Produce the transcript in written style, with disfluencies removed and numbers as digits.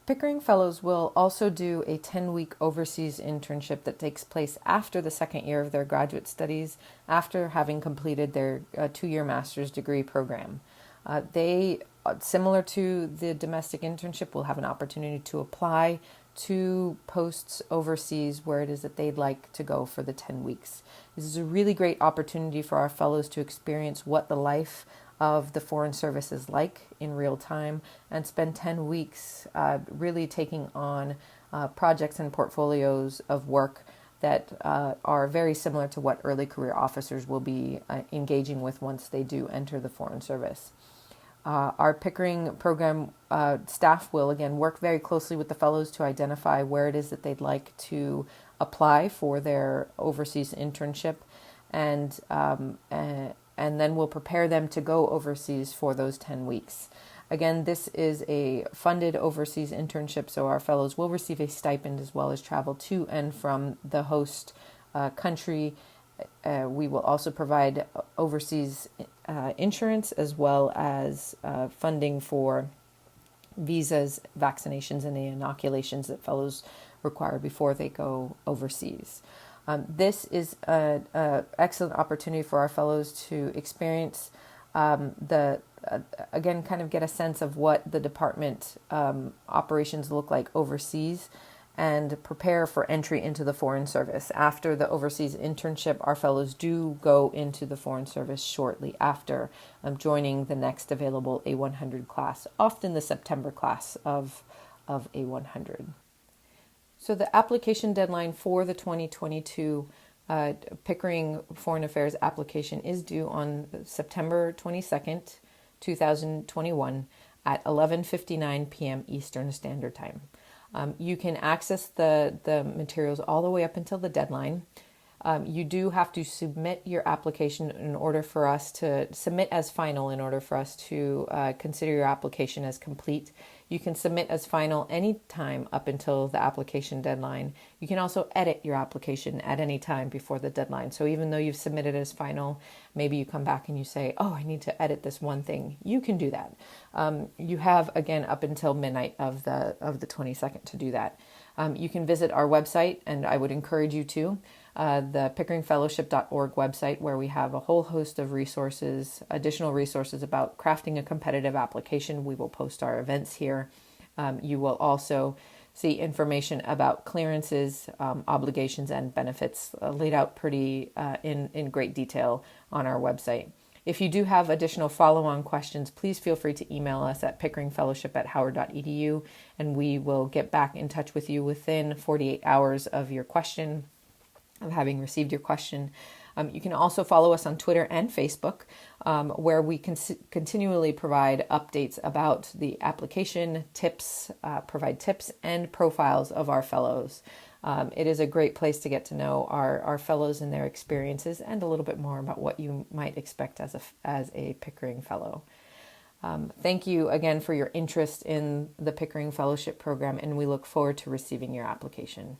Pickering Fellows will also do a 10-week overseas internship that takes place after the second year of their graduate studies, after having completed their 2-year master's degree program. They, similar to the domestic internship, will have an opportunity to apply to posts overseas where it is that they'd like to go for the 10 weeks. This is a really great opportunity for our fellows to experience what the life of the Foreign Service is like in real time and spend 10 weeks really taking on projects and portfolios of work that are very similar to what early career officers will be engaging with once they do enter the Foreign Service. Our Pickering program staff will again work very closely with the fellows to identify where it is that they'd like to apply for their overseas internship, and then we'll prepare them to go overseas for those 10 weeks. Again, this is a funded overseas internship, so our fellows will receive a stipend as well as travel to and from the host country. We will also provide overseas insurance as well as funding for visas, vaccinations, and the inoculations that fellows require before they go overseas. This is an excellent opportunity for our fellows to experience again, kind of get a sense of what the department operations look like overseas and prepare for entry into the Foreign Service. After the overseas internship, our fellows do go into the Foreign Service shortly after joining the next available A100 class, often the September class of A100. So the application deadline for the 2022 Pickering Foreign Affairs application is due on September 22nd, 2021 at 11:59 p.m. Eastern Standard Time. You can access the materials all the way up until the deadline. You do have to submit your application in order for us to submit as final in order for us to consider your application as complete. You can submit as final any time up until the application deadline. You can also edit your application at any time before the deadline. So even though you've submitted as final, maybe you come back and you say, oh, I need to edit this one thing. You can do that. You have, again, up until midnight of the 22nd to do that. You can visit our website, and I would encourage you to, the pickeringfellowship.org website, where we have a whole host of resources, additional resources about crafting a competitive application. We will post our events here. You will also see information about clearances, obligations, and benefits laid out pretty in great detail on our website. If you do have additional follow-on questions, please feel free to email us at pickeringfellowship@howard.edu, and we will get back in touch with you within 48 hours of your question, of having received your question. You can also follow us on Twitter and Facebook, where we continually provide updates about the application, tips, provide tips and profiles of our fellows. It is a great place to get to know our fellows and their experiences and a little bit more about what you might expect as a Pickering Fellow. Thank you again for your interest in the Pickering Fellowship program, and we look forward to receiving your application.